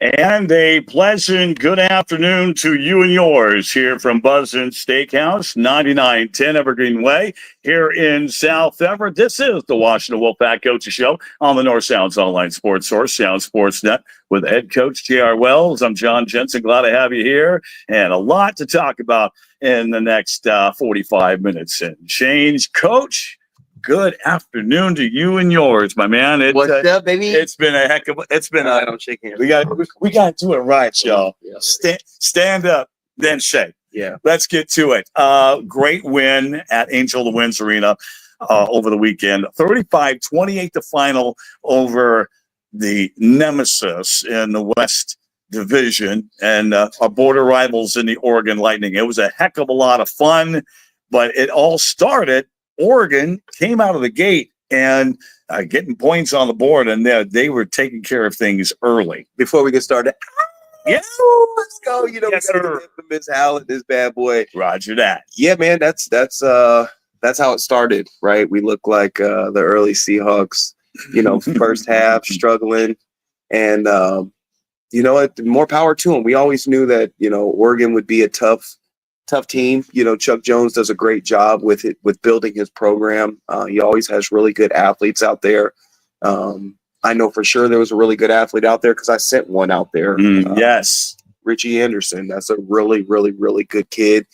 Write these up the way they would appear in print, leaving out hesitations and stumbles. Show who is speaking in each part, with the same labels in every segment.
Speaker 1: And a pleasant good afternoon to you and yours here from Buzzin' Steakhouse, 9910 Evergreen Way here in South Everett. This is the Washington Wolfpack Coaches Show on the North Sounds Online Sports Source, Sound Sports Net, with head coach J.R. Wells. I'm John Jensen. Glad to have you here, and a lot to talk about in the next 45 minutes and change. Coach, good afternoon to you and yours, my man.
Speaker 2: What's up, baby?
Speaker 1: It's been a heck of a. It's been.
Speaker 2: I don't shake hands.
Speaker 1: We got to do it right, y'all.
Speaker 2: Yeah.
Speaker 1: Stand up, then shake.
Speaker 2: Yeah.
Speaker 1: Let's get to it. Great win at Angel of the Winds Arena over the weekend. 35-28 the final over the nemesis in the West Division and our border rivals in the Oregon Lightning. It was a heck of a lot of fun, but it all started. Oregon came out of the gate and getting points on the board, and they were taking care of things early.
Speaker 2: Before we get started,
Speaker 1: yes,
Speaker 2: let's go. You know,
Speaker 1: yes,
Speaker 2: we gotta get Miss Howlett, this bad boy.
Speaker 1: Roger that.
Speaker 2: Yeah, man, that's how it started, right? We look like the early Seahawks. You know, first half struggling, and you know what? More power to them. We always knew that Oregon would be a tough team. You know, Chuck Jones does a great job with building his program. He always has really good athletes out there. I know for sure there was a really good athlete out there because I sent one out there.
Speaker 1: Yes.
Speaker 2: Richie Anderson. That's a really, really, really good kid.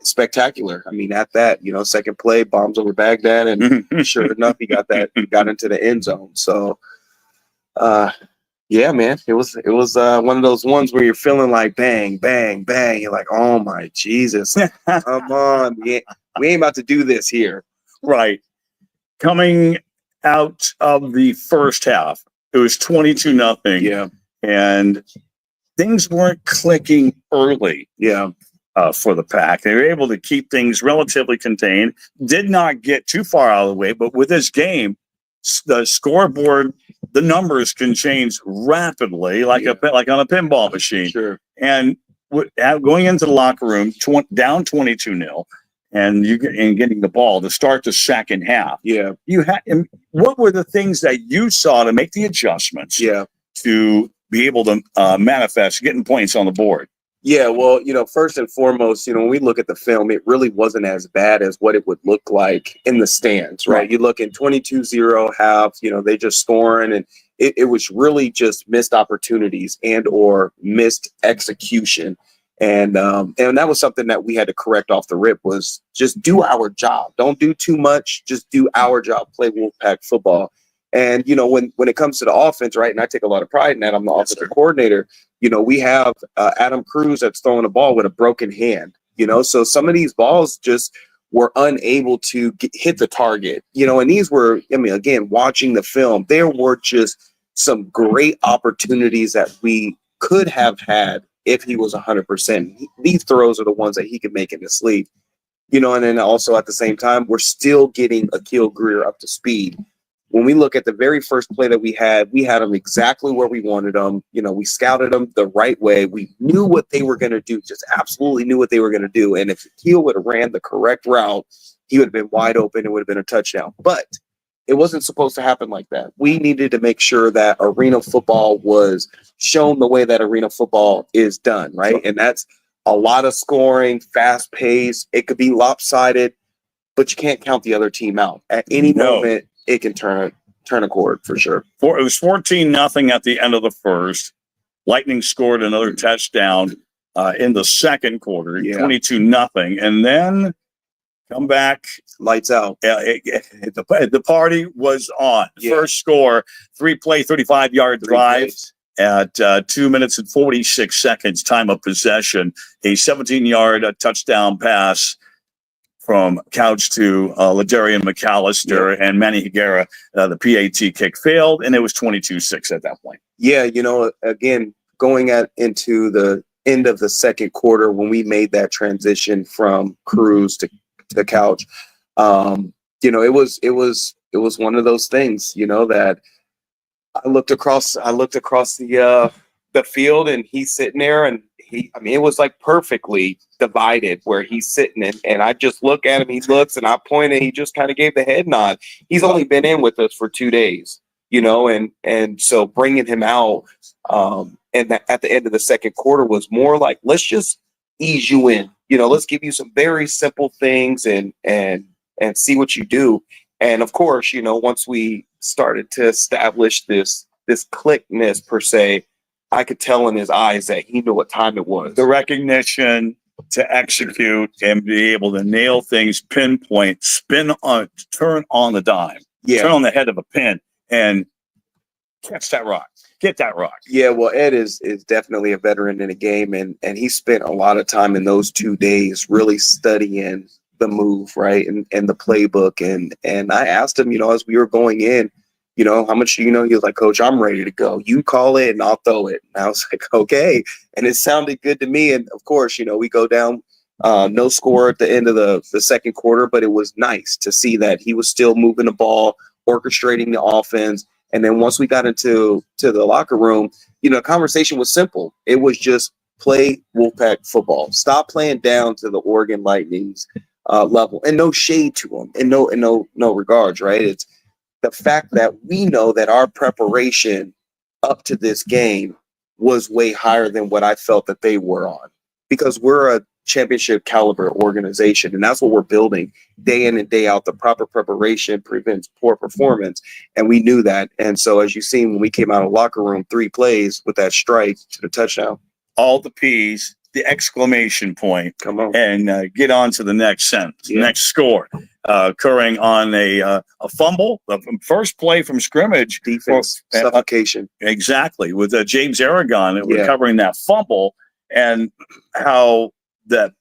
Speaker 2: Spectacular. I mean, at that, second play, bombs over Baghdad, and sure enough, he got into the end zone. So, yeah, man, it was one of those ones where you're feeling like bang, bang, bang. You're like, oh my Jesus, come on, we ain't about to do this here.
Speaker 1: Right. Coming out of the first half, it was 22-0.
Speaker 2: Yeah,
Speaker 1: and things weren't clicking early.
Speaker 2: Yeah,
Speaker 1: for the Pack, they were able to keep things relatively contained. Did not get too far out of the way, but with this game, the scoreboard, the numbers can change rapidly, like on a pinball machine.
Speaker 2: Sure.
Speaker 1: And going into the locker room, down 22-0, and getting the ball to start the second half.
Speaker 2: Yeah.
Speaker 1: What were the things that you saw to make the adjustments?
Speaker 2: Yeah.
Speaker 1: To be able to manifest getting points on the board?
Speaker 2: Yeah, well, first and foremost, when we look at the film, it really wasn't as bad as what it would look like in the stands, right? You look in 22-0 half, they just scoring, and it was really just missed opportunities and or missed execution. And that was something that we had to correct off the rip, was just do our job. Don't do too much, just do our job, play Wolfpack football. And, when it comes to the offense, right, and I take a lot of pride in that, I'm the offensive coordinator, we have Adam Cruz that's throwing a ball with a broken hand, so some of these balls just were unable to hit the target, and these were, again, watching the film, there were just some great opportunities that we could have had if he was 100%. These throws are the ones that he could make in his sleep, and then also at the same time, we're still getting Akil Greer up to speed. When we look at the very first play that we had them exactly where we wanted them. We scouted them the right way. We knew what they were going to do, just absolutely knew what they were going to do. And if Akil would have ran the correct route, he would have been wide open. It would have been a touchdown. But it wasn't supposed to happen like that. We needed to make sure that arena football was shown the way that arena football is done, right? And that's a lot of scoring, fast pace. It could be lopsided, but you can't count the other team out. At any moment, it can turn a cord for sure.
Speaker 1: It was 14-0 at the end of the first. Lightning scored another touchdown in the second quarter, 22-0, and then come back,
Speaker 2: lights out.
Speaker 1: The party was on.
Speaker 2: Yeah.
Speaker 1: First score, 3-play, 35-yard drive at 2 minutes and 46 seconds time of possession. A 17-yard touchdown pass from Couch to Ladarian McAllister and Manny Higuera. The PAT kick failed, and it was 22-6 at that point.
Speaker 2: Yeah, again, going into the end of the second quarter when we made that transition from Cruz to Couch, it was one of those things, that I looked across the field, and he's sitting there, and it was like perfectly divided where he's sitting and I just look at him, he looks, and I point, and he just kind of gave the head nod. He's only been in with us for 2 days. and so bringing him out, and at the end of the second quarter was more like, let's just ease you in, let's give you some very simple things and see what you do. And of course, once we started to establish this clickness per se, I could tell in his eyes that he knew what time it was.
Speaker 1: The recognition to execute and be able to nail things, pinpoint, turn on the dime, turn on the head of a pin, and catch that rock, get that rock.
Speaker 2: Yeah, well, Ed is definitely a veteran in the game, and he spent a lot of time in those 2 days really studying the move, right, and the playbook. And I asked him, as we were going in, how much do you know? He was like, Coach, I'm ready to go. You call it and I'll throw it. And I was like, okay. And it sounded good to me. And of course, we go down, no score at the end of the second quarter, but it was nice to see that he was still moving the ball, orchestrating the offense. And then once we got into the locker room, the conversation was simple. It was just play Wolfpack football. Stop playing down to the Oregon Lightning's level, and no shade to them, and no regards, right? It's the fact that we know that our preparation up to this game was way higher than what I felt that they were on, because we're a championship caliber organization, and that's what we're building day in and day out. The proper preparation prevents poor performance, and we knew that. And so, as you seen when we came out of the locker room, 3 plays with that strike to the touchdown,
Speaker 1: all the P's, the exclamation point,
Speaker 2: come on,
Speaker 1: and get on to the next sentence, next score, occurring on a fumble, the first play from scrimmage,
Speaker 2: defense suffocation,
Speaker 1: exactly, with James Aragon recovering that fumble, and how that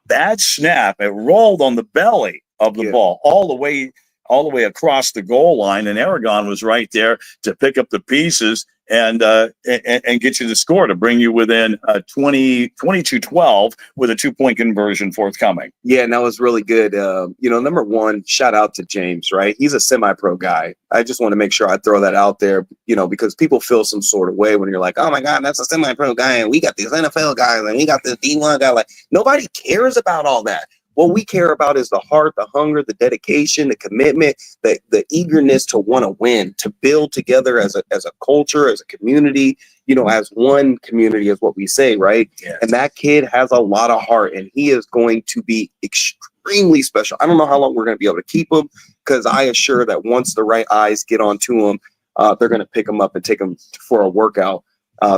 Speaker 1: bad snap, it rolled on the belly of the ball all the way across the goal line, and Aragon was right there to pick up the pieces and get you the score to bring you within 22-12 with a 2-point conversion forthcoming.
Speaker 2: Yeah, and that was really good. Number one, shout out to James, right? He's a semi-pro guy. I just want to make sure I throw that out there, because people feel some sort of way when you're like, oh my God, that's a semi-pro guy, and we got these NFL guys, and we got this D1 guy. Like, nobody cares about all that. What we care about is the heart, the hunger, the dedication, the commitment, the eagerness to want to win, to build together as a culture, as a community, as one community is what we say, right?
Speaker 1: Yes.
Speaker 2: And that kid has a lot of heart, and he is going to be extremely special. I don't know how long we're going to be able to keep him, because I assure that once the right eyes get onto him, they're going to pick him up and take him for a workout.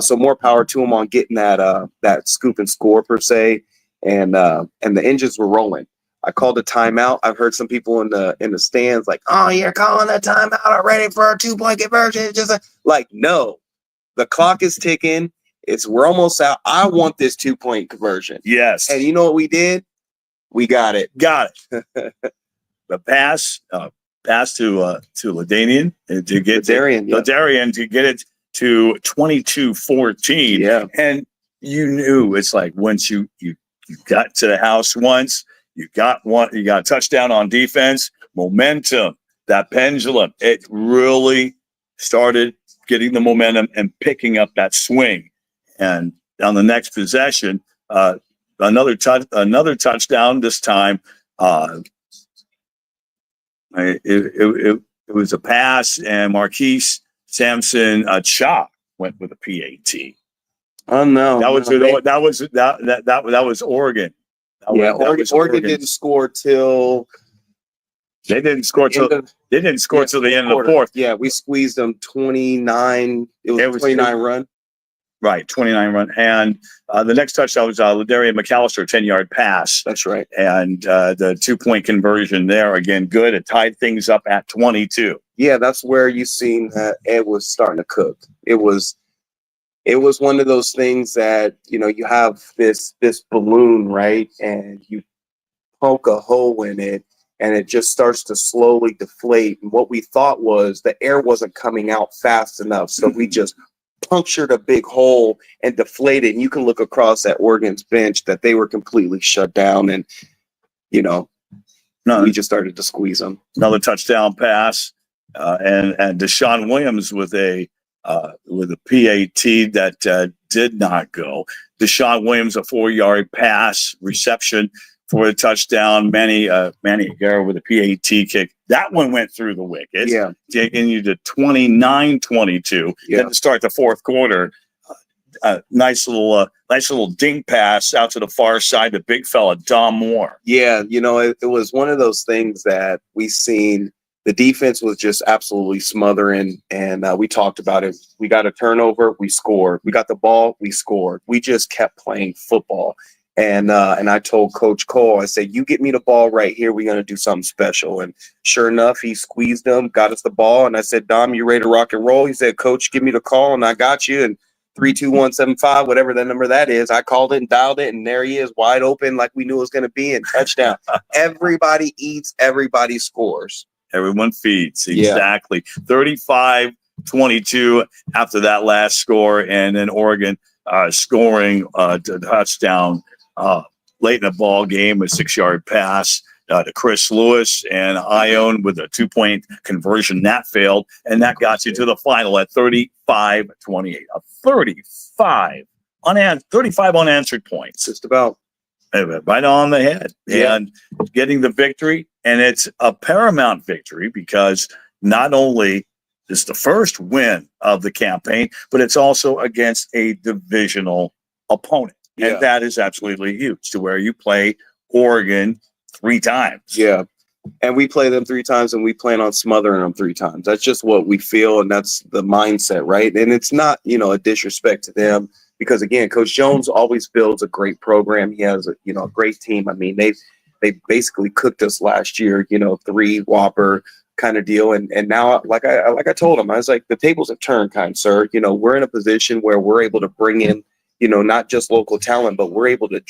Speaker 2: So more power to him on getting that scoop and score per se. And the engines were rolling. I called a timeout. I've heard some people in the stands like, "Oh, you're calling that timeout already for a 2-point conversion?" It's just like, no, the clock is ticking. We're almost out. I want this 2-point conversion.
Speaker 1: Yes.
Speaker 2: And you know what we did? We got it.
Speaker 1: The pass to Ladanian to get Ladarian to get it to 22-14.
Speaker 2: Yeah.
Speaker 1: And you knew, it's like, once you got to the house once, you got a touchdown on defense, momentum, that pendulum, it really started getting the momentum and picking up that swing. And on the next possession, another touchdown, this time it was a pass, and Marquise Sampson Cha went with a PAT.
Speaker 2: Oh no!
Speaker 1: That was Oregon.
Speaker 2: Oregon didn't score till
Speaker 1: they didn't score till the end of the fourth.
Speaker 2: Yeah, we squeezed them 29. It was a 29 run.
Speaker 1: Right, 29 run, and the next touchdown was Ladarian McAllister, 10-yard pass.
Speaker 2: That's right,
Speaker 1: and the 2-point conversion there again, good. It tied things up at 22.
Speaker 2: Yeah, that's where you seen that Ed was starting to cook. It was one of those things that, you have this balloon, right? And you poke a hole in it, and it just starts to slowly deflate. And what we thought was the air wasn't coming out fast enough. So we just punctured a big hole and deflated. And you can look across at Oregon's bench that they were completely shut down. And, we just started to squeeze them.
Speaker 1: Another touchdown pass. And Deshaun Williams with a PAT that did not go. Deshaun Williams, a 4-yard pass reception for a touchdown. Manny Aguero with a PAT kick. That one went through the wickets.
Speaker 2: Yeah.
Speaker 1: Taking you to 29-22.
Speaker 2: Yeah.
Speaker 1: Then to start the fourth quarter, nice little dink pass out to the far side. The big fella, Dom Moore.
Speaker 2: Yeah, it was one of those things that we seen. The defense was just absolutely smothering, and we talked about it. We got a turnover, we scored. We got the ball, we scored. We just kept playing football. And I told Coach Cole, I said, you get me the ball right here, we're going to do something special. And sure enough, he squeezed them, got us the ball. And I said, Dom, you ready to rock and roll? He said, Coach, give me the call, and I got you. And 32175, whatever that number that is, I called it and dialed it, and there he is, wide open like we knew it was going to be, and touchdown. Everybody eats, everybody scores.
Speaker 1: Everyone feeds. Exactly. 35-22 after that last score, and then Oregon scoring a touchdown late in the ball game, a 6-yard pass to Chris Lewis, and Ione with a 2-point conversion. That failed, and that got you to the final at 35-28. 35 unanswered points.
Speaker 2: Just about.
Speaker 1: Right on the head.
Speaker 2: Yeah.
Speaker 1: And getting the victory, and it's a paramount victory because not only is the first win of the campaign, but it's also against a divisional opponent.
Speaker 2: Yeah.
Speaker 1: And that is absolutely huge, to where you play Oregon 3 times.
Speaker 2: Yeah. And we play them 3 times, and we plan on smothering them 3 times. That's just what we feel, and that's the mindset, right? And it's not, a disrespect to them, because again, Coach Jones always builds a great program. He has a great team. I mean, they basically cooked us last year, 3 Whopper kind of deal. And now, like I told him, I was like, the tables have turned, kind sir. We're in a position where we're able to bring in, not just local talent, but we're able to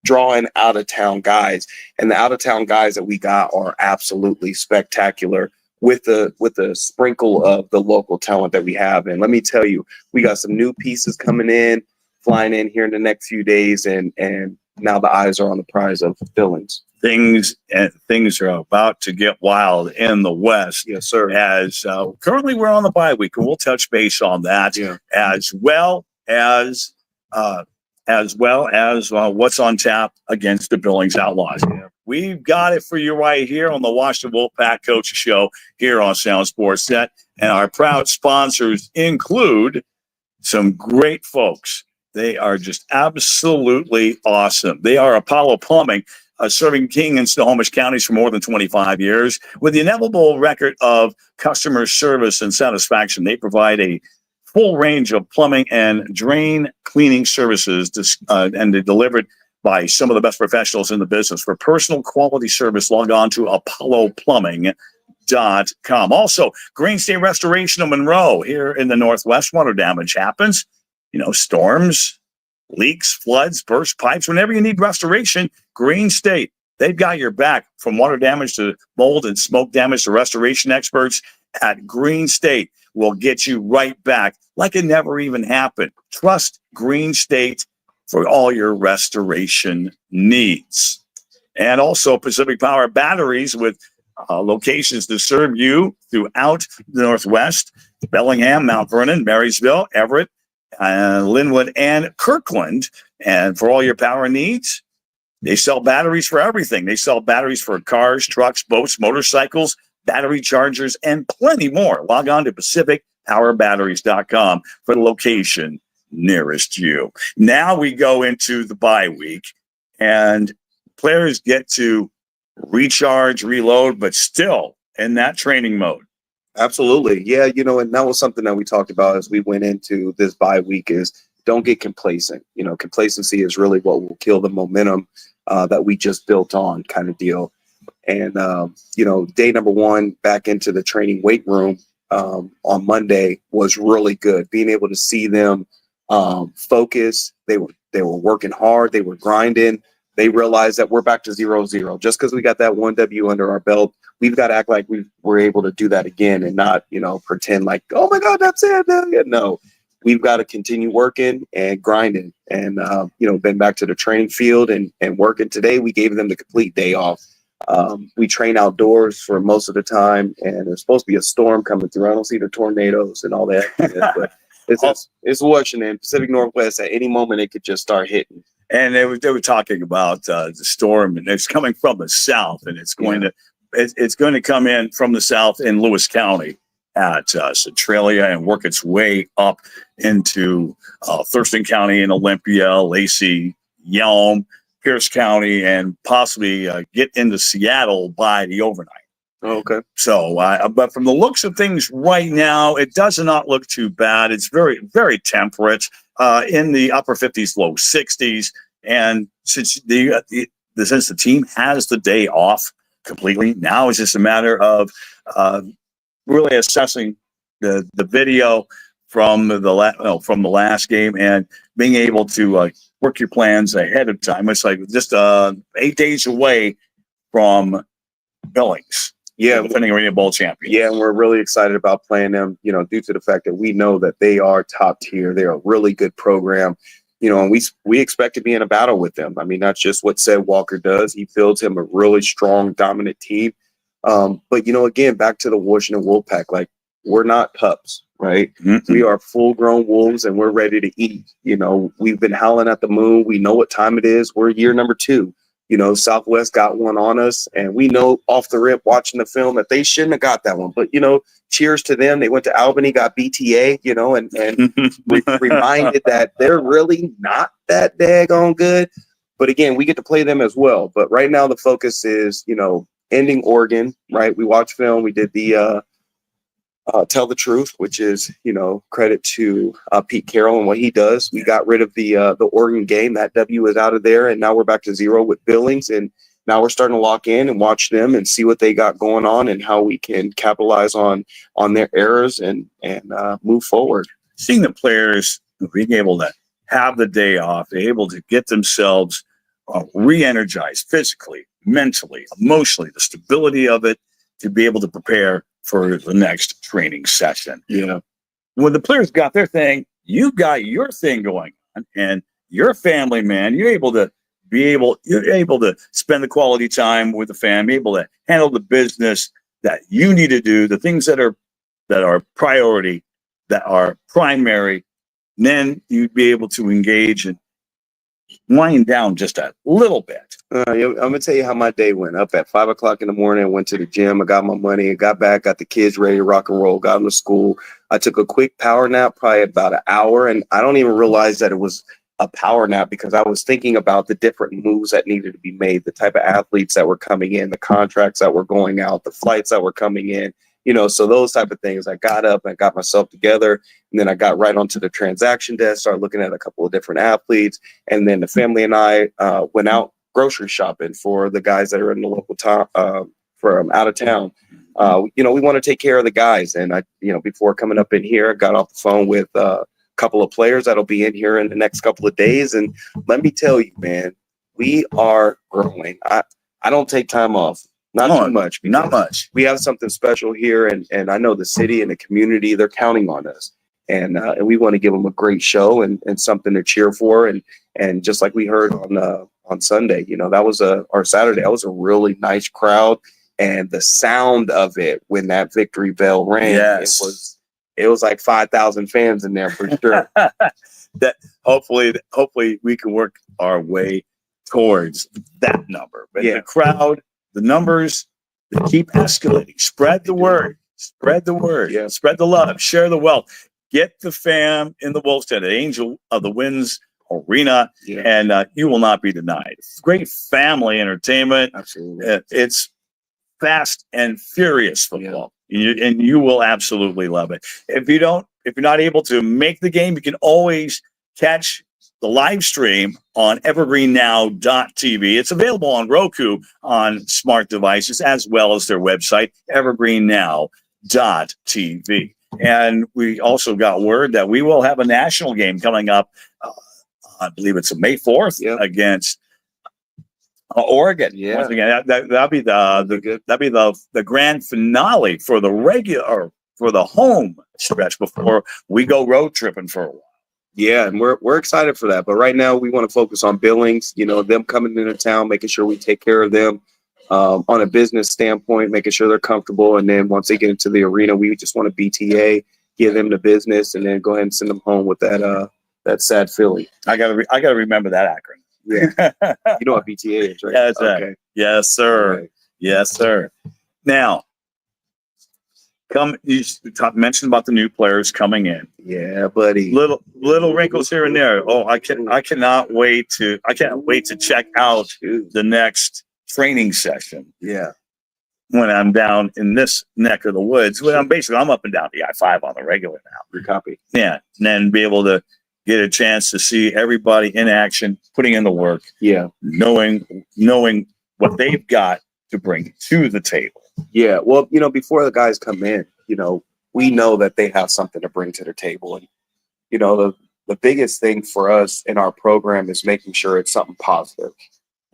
Speaker 2: draw in out-of-town guys. And the out-of-town guys that we got are absolutely spectacular with the sprinkle of the local talent that we have. And let me tell you, we got some new pieces flying in here in the next few days, and now the eyes are on the prize of Billings.
Speaker 1: Things are about to get wild in the West.
Speaker 2: Yes, sir.
Speaker 1: As currently we're on the bye week, and we'll touch base on that, as well as what's on tap against the Billings Outlaws. Yeah. We've got it for you right here on the Washington Wolfpack Coach Show here on Sound Sports Net. And our proud sponsors include some great folks. They are just absolutely awesome. They are Apollo Plumbing, serving King and Snohomish counties for more than 25 years. With the inevitable record of customer service and satisfaction, they provide a full range of plumbing and drain cleaning services, and they're delivered by some of the best professionals in the business. For personal quality service, log on to apolloplumbing.com. Also, Green State Restoration of Monroe here in the Northwest. Water damage happens, storms, leaks, floods, burst pipes. Whenever you need restoration, Green State, they've got your back. From water damage to mold and smoke damage, the restoration experts at Green State will get you right back like it never even happened. Trust Green State for all your restoration needs. And also Pacific Power Batteries, with locations to serve you throughout the Northwest: Bellingham, Mount Vernon, Marysville, Everett, Linwood, and Kirkland. And for all your power needs, they sell batteries for everything. They sell batteries for cars, trucks, boats, motorcycles, battery chargers, and plenty more. Log on to PacificPowerBatteries.com for the location nearest you. Now we go into the bye week, and players get to recharge, reload, but still in that training mode.
Speaker 2: Absolutely. Yeah, and that was something that we talked about as we went into this bye week, is don't get complacent. Complacency is really what will kill the momentum that we just built on, kind of deal. And, day number 1 back into the training weight room on Monday was really good. Being able to see them focus. They were working hard. They were grinding. They realized that we're back to 0-0. Just because we got that 1 W under our belt, we've got to act like we were able to do that again, and not, pretend like, oh my God, that's it. No, we've got to continue working and grinding, and, been back to the training field and working. Today, we gave them the complete day off. We train outdoors for most of the time, and there's supposed to be a storm coming through. I don't see the tornadoes and all that, but it's Washington, Pacific Northwest. At any moment, it could just start hitting.
Speaker 1: And they were talking about the storm, and it's coming from the south, and it's going to come in from the south in Lewis County at Centralia and work its way up into Thurston County and Olympia, Lacey, Yelm, Pierce County, and possibly get into Seattle by the overnight.
Speaker 2: Okay.
Speaker 1: So, but from the looks of things right now, it does not look too bad. It's very, very temperate in the upper 50s, low 60s. And since the team has the day off completely, now it's just a matter of really assessing the video from the last game and being able to work your plans ahead of time. It's like just 8 days away from Billings.
Speaker 2: Yeah,
Speaker 1: defending Arena Bowl champions.
Speaker 2: Yeah, and we're really excited about playing them, due to the fact that we know that they are top tier. They're a really good program, and we expect to be in a battle with them. I mean, that's just what Seth Walker does. He builds him a really strong, dominant team. But, again, back to the Washington Wolfpack, like, we're not pups, right? Mm-hmm. We are full-grown wolves, and we're ready to eat. We've been howling at the moon. We know what time it is. We're year number 2. Southwest got one on us, and we know off the rip watching the film that they shouldn't have got that one. But, cheers to them. They went to Albany, got BTA, and reminded that they're really not that daggone good. But again, we get to play them as well. But right now the focus is, ending Oregon, right? We watched film. We did the Tell the Truth, which is, credit to Pete Carroll and what he does. We got rid of the Oregon game. That W is out of there, and now we're back to 0 with Billings, and now we're starting to lock in and watch them and see what they got going on and how we can capitalize on their errors and move forward.
Speaker 1: Seeing the players being able to have the day off, they're able to get themselves re-energized physically, mentally, emotionally, the stability of it to be able to prepare for the next training session. When the players got their thing, you got your thing going on, and your family, man, you're able to spend the quality time with the family, able to handle the business that you need to do, the things that are priority, that are primary. And then you'd be able to engage and wind down just a little bit.
Speaker 2: I'm gonna tell you how my day went. Up at 5 o'clock in the morning, went to the gym. I got my money. I got back, got the kids ready to rock and roll. Got them to school. I took a quick power nap, probably about an hour, and I don't even realize that it was a power nap because I was thinking about the different moves that needed to be made, the type of athletes that were coming in, the contracts that were going out, the flights that were coming in. So those type of things. I got up and got myself together, and then I got right onto the transaction desk, started looking at a couple of different athletes, and then the family and I went out grocery shopping for the guys that are in the local town from out of town. We want to take care of the guys, and I, before coming up in here, I got off the phone with a couple of players that'll be in here in the next couple of days, and let me tell you, man, we are growing. I don't take time off. Not too much.
Speaker 1: Not much.
Speaker 2: We have something special here, and I know the city and the community, they're counting on us. And we want to give them a great show and something to cheer for. And just like we heard on Sunday, that was or Saturday, that was a really nice crowd. And the sound of it when that victory bell rang,
Speaker 1: yes.
Speaker 2: it was like 5,000 fans in there for sure.
Speaker 1: That hopefully we can work our way towards that number. But the crowd, the numbers, they keep escalating. Spread the word. Spread the word.
Speaker 2: Yeah.
Speaker 1: Spread the love. Share the wealth. Get the fam in the Wolves Den at Angel of the Winds Arena, and you will not be denied. Great family entertainment.
Speaker 2: Absolutely.
Speaker 1: It's fast and furious football, and you will absolutely love it. If you're not able to make the game, you can always catch the live stream on evergreennow.tv. It's available on Roku on smart devices as well as their website, evergreennow.tv. And we also got word that we will have a national game coming up. I believe it's May 4th against Oregon.
Speaker 2: Yeah.
Speaker 1: Once again, that'll be the grand finale for the home stretch before we go road tripping for a while.
Speaker 2: Yeah, and we're excited for that. But right now we want to focus on Billings, them coming into town, making sure we take care of them on a business standpoint, making sure they're comfortable. And then once they get into the arena, we just want to BTA, give them the business, and then go ahead and send them home with that sad feeling.
Speaker 1: I gotta remember that acronym.
Speaker 2: Yeah. You know what PTA is, right?
Speaker 1: Yeah, that's right.
Speaker 2: Okay.
Speaker 1: Yes, sir.
Speaker 2: Right.
Speaker 1: Yes, sir. Now, mentioned about the new players coming in.
Speaker 2: Yeah, buddy.
Speaker 1: Little wrinkles here and there. Oh, I can't wait to check out the next training session.
Speaker 2: Yeah.
Speaker 1: When I'm down in this neck of the woods, when I'm up and down the I-5 on the regular now.
Speaker 2: Your copy.
Speaker 1: Yeah, and then be able to get a chance to see everybody in action, putting in the work.
Speaker 2: Yeah,
Speaker 1: knowing what they've got to bring to the table.
Speaker 2: Yeah, well, before the guys come in, we know that they have something to bring to the table, and the biggest thing for us in our program is making sure it's something positive.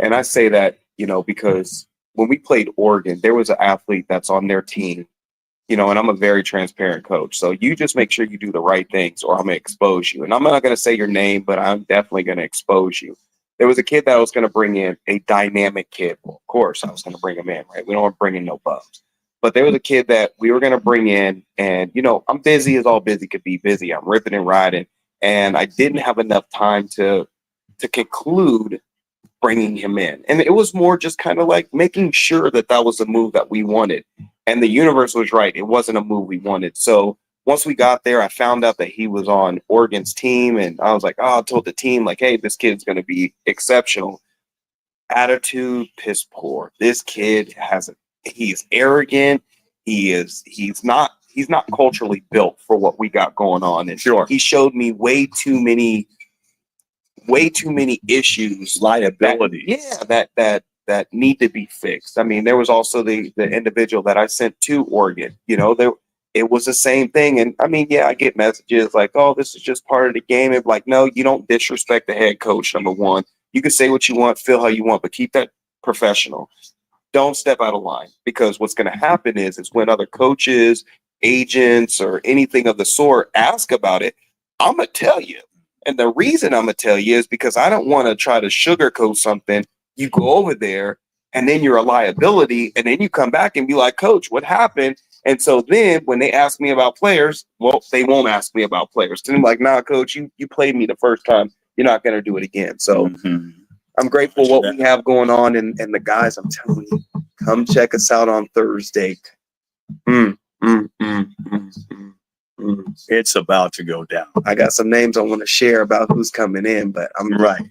Speaker 2: And I say that because when we played Oregon, there was an athlete that's on their team, and I'm a very transparent coach. So you just make sure you do the right things or I'm going to expose you. And I'm not going to say your name, but I'm definitely going to expose you. There was a kid that I was going to bring in, a dynamic kid. Well, of course, I was going to bring him in, right? We don't want to bring in no bums. But there was a kid that we were going to bring in. And, I'm busy as all busy could be busy. I'm ripping and riding. And I didn't have enough time to conclude bringing him in. And it was more just kind of like making sure that was the move that we wanted. And the universe was right. It wasn't a move we wanted. So once we got there, I found out that he was on Oregon's team. And I was like, I told the team, like, hey, this kid's going to be exceptional. Attitude, piss poor. This kid he's arrogant. He's not culturally built for what we got going on. And
Speaker 1: sure,
Speaker 2: he showed me way too many issues,
Speaker 1: liabilities.
Speaker 2: That need to be fixed. I mean, there was also the individual that I sent to Oregon. It was the same thing. And I mean, I get messages like, oh, this is just part of the game. And like, no, you don't disrespect the head coach. Number one, you can say what you want, feel how you want, but keep that professional. Don't step out of line, because what's going to happen is when other coaches, agents, or anything of the sort ask about it, I'm going to tell you. And the reason I'm going to tell you is because I don't want to try to sugarcoat something. You go over there and then you're a liability, and then you come back and be like, Coach, what happened? And so then when they ask me about players, well, they won't ask me about players. And I'm like, nah, Coach, you played me the first time. You're not going to do it again. So I'm grateful what we have going on. And the guys, I'm telling you, come check us out on Thursday.
Speaker 1: It's about to go down.
Speaker 2: I got some names I want to share about who's coming in, but I'm
Speaker 1: right.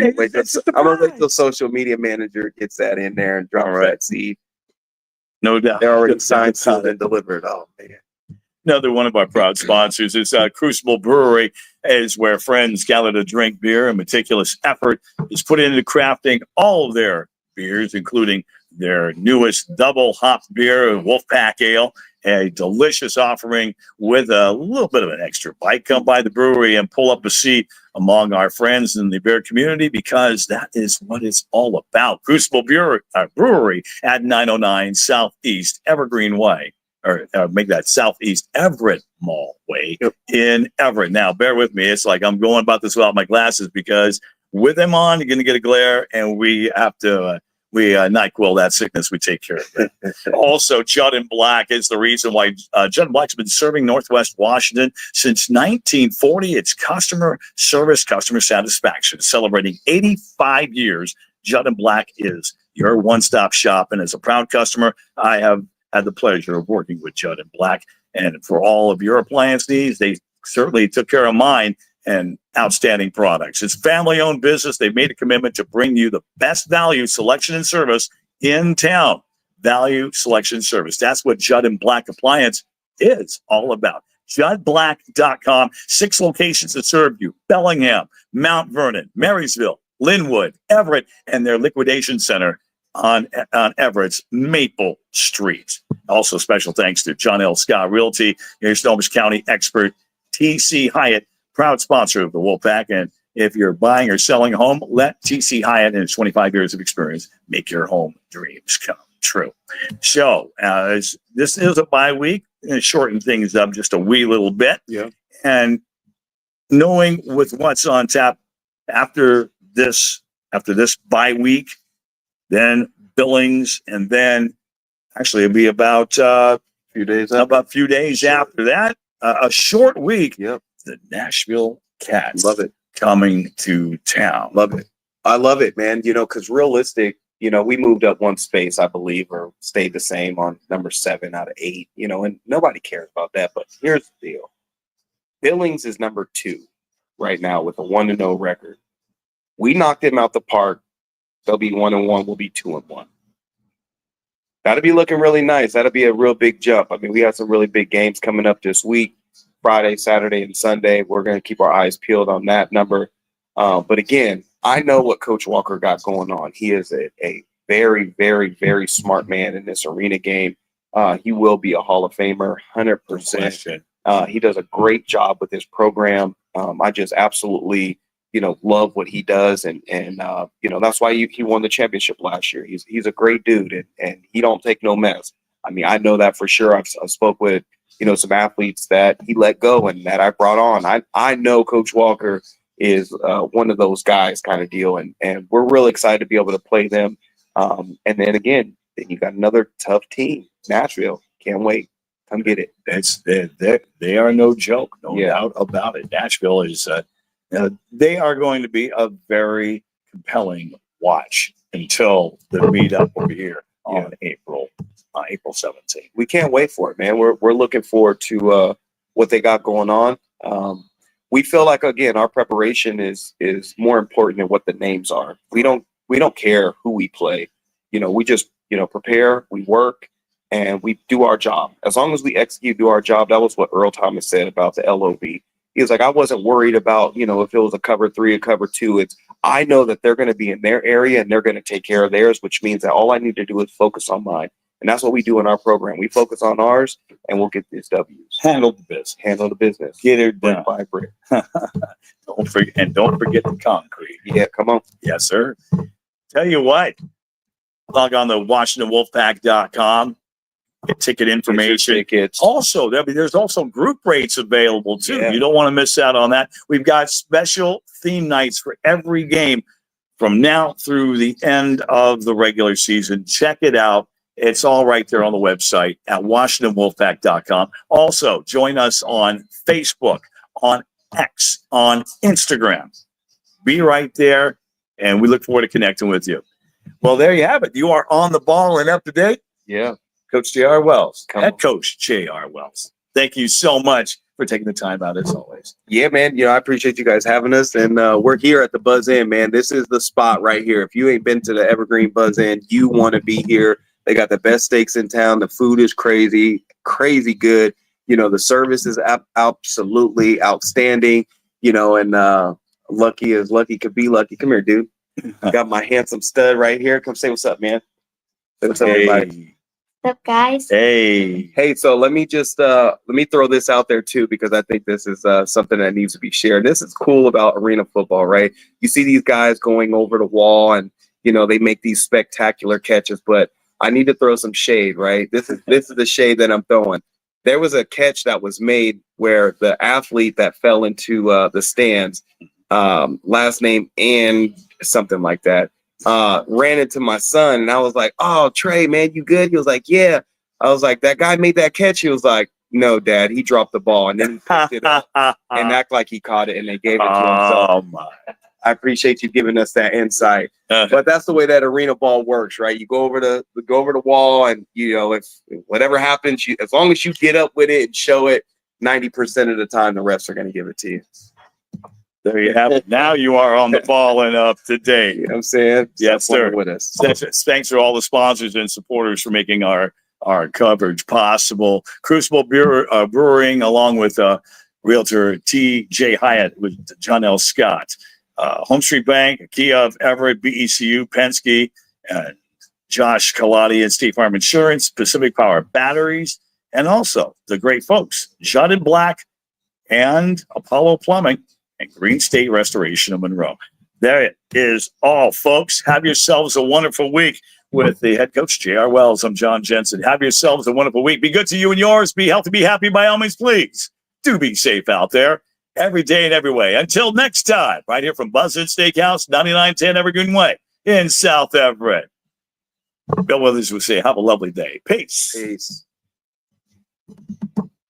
Speaker 2: I'm gonna wait till social media manager gets that in there and drops that seed.
Speaker 1: No doubt.
Speaker 2: They're already signed, sealed, and delivered. Oh man.
Speaker 1: Another one of our proud sponsors is Crucible Brewery, is where friends gather to drink beer. A meticulous effort is put into crafting all of their beers, including their newest double hop beer, Wolfpack Ale, a delicious offering with a little bit of an extra bite. Come by the brewery and pull up a seat among our friends in the beer community, because that is what it's all about. Crucible Brewery at 909 Southeast Evergreen Way, or make that Southeast Everett Mall Way in Everett. Now, bear with me. It's like I'm going about this without my glasses, because with them on, you're going to get a glare, and we have to NyQuil that sickness. We take care of it. Also, Judd & Black is the reason why Judd & Black's been serving Northwest Washington since 1940. It's customer service, customer satisfaction. Celebrating 85 years, Judd & Black is your one-stop shop. And as a proud customer, I have had the pleasure of working with Judd & Black. And for all of your appliance needs, they certainly took care of mine. And outstanding products. It's family-owned business. They've made a commitment to bring you the best value, selection, and service in town. Value, selection, service. That's what Judd & Black Appliance is all about. JuddBlack.com. 6 locations that serve you: Bellingham, Mount Vernon, Marysville, Linwood, Everett, and their liquidation center on Everett's Maple Street. Also, special thanks to John L. Scott Realty, your Snohomish County expert, T.C. Hyatt, proud sponsor of the Wolfpack. And if you're buying or selling a home, let T.C. Hyatt and his 25 years of experience make your home dreams come true. So this is a bye week, and shorten things up just a wee little bit.
Speaker 2: Yeah.
Speaker 1: And knowing with what's on tap after this bye week, then Billings, and then actually it'll be about a few days after that, a short week.
Speaker 2: Yep.
Speaker 1: The Nashville Cats.
Speaker 2: Love it.
Speaker 1: Coming to town.
Speaker 2: Love it. I love it, man. Because realistic, we moved up one space, I believe, or stayed the same on number 7 out of 8, and nobody cares about that. But here's the deal. Billings is number 2 right now with a 1-0 record. We knocked them out the park. They'll be 1-1. We'll be 2-1. That'll be looking really nice. That'll be a real big jump. I mean, we have some really big games coming up this week, Friday, Saturday, and Sunday. We're going to keep our eyes peeled on that number. But again, I know what Coach Walker got going on. He is a very, very, very smart man in this arena game. He will be a Hall of Famer, 100%. He does a great job with his program. I just absolutely, love what he does. And that's why he won the championship last year. He's a great dude, and he don't take no mess. I mean, I know that for sure. I've spoke with, some athletes that he let go and that I brought on. I know Coach Walker is one of those guys kind of deal. And we're really excited to be able to play them. And then again, you got another tough team, Nashville. Can't wait. Come get it.
Speaker 1: They are no joke, no doubt about it. Nashville is they are going to be a very compelling watch until the meetup over here on April 17th.
Speaker 2: We can't wait for it, man. We're looking forward to what they got going on. We feel like, again, our preparation is more important than what the names are. We don't care who we play. We just prepare, we work, and we do our job. As long as we execute, do our job. That was what Earl Thomas said about the LOB. He was like, I wasn't worried about, if it was a cover 3 or cover 2. I know that they're going to be in their area and they're going to take care of theirs, which means that all I need to do is focus on mine. And that's what we do in our program. We focus on ours and we'll get these W's.
Speaker 1: Handle the business.
Speaker 2: Handle the business.
Speaker 1: Get it done.
Speaker 2: Brick by brick.
Speaker 1: Don't forget the concrete.
Speaker 2: Yeah, come on.
Speaker 1: Yes, sir. Tell you what, log on to WashingtonWolfpack.com. Get ticket information.
Speaker 2: Tickets.
Speaker 1: Also, there's also group rates available too.
Speaker 2: Yeah.
Speaker 1: You don't want to miss out on that. We've got special theme nights for every game from now through the end of the regular season. Check it out. It's all right there on the website at WashingtonWolfpack.com. Also, join us on Facebook, on X, on Instagram. Be right there, and we look forward to connecting with you. Well, there you have it. You are on the ball and up to date.
Speaker 2: Yeah.
Speaker 1: Coach J.R. Wells,
Speaker 2: Come
Speaker 1: head
Speaker 2: on.
Speaker 1: coach J.R. Wells. Thank you so much for taking the time out as always.
Speaker 2: Yeah, man. I appreciate you guys having us. And we're here at the Buzz Inn, man. This is the spot right here. If you ain't been to the Evergreen Buzz Inn, you want to be here. They got the best steaks in town. The food is crazy, crazy good. The service is absolutely outstanding. And lucky as lucky could be lucky. Come here, dude. I got my handsome stud right here. Come say what's up, man. Say what's up, everybody.
Speaker 3: What's up, guys?
Speaker 1: Hey,
Speaker 2: So let me just let me throw this out there too, because I think this is something that needs to be shared. This is cool about arena football, right? You see these guys going over the wall and they make these spectacular catches, but I need to throw some shade, right? This is the shade that I'm throwing. There was a catch that was made where the athlete that fell into the stands, last name and something like that, ran into my son, and I was like, "Oh, Trey, man, you good?" He was like, "Yeah." I was like, "That guy made that catch." He was like, "No, Dad, he dropped the ball," and then he picked it up and act like he caught it, and they gave it to him. So I appreciate you giving us that insight. But that's the way that arena ball works, right? You go over the wall, and if whatever happens, as long as you get up with it and show it, 90% of the time the refs are going to give it to you.
Speaker 1: There you have it. Now you are on the ball and up to date.
Speaker 2: You know what I'm saying?
Speaker 1: Yes, sir.
Speaker 2: With us.
Speaker 1: Thanks for all the sponsors and supporters for making our coverage possible. Crucible Brewing, along with Realtor T.J. Hyatt with John L. Scott. Home Street Bank, Kia of Everett, BECU, Penske, Josh Kaladi and State Farm Insurance, Pacific Power Batteries, and also the great folks, Judd and Black and Apollo Plumbing and Green State Restoration of Monroe. There it is all, folks. Have yourselves a wonderful week with the head coach, J.R. Wells. I'm John Jensen. Have yourselves a wonderful week. Be good to you and yours. Be healthy, be happy by all means, please. Do be safe out there every day and every way. Until next time, right here from Buzzard Steakhouse, 9910 Evergreen Way in South Everett. Bill Withers would say, have a lovely day. Peace.
Speaker 2: Peace.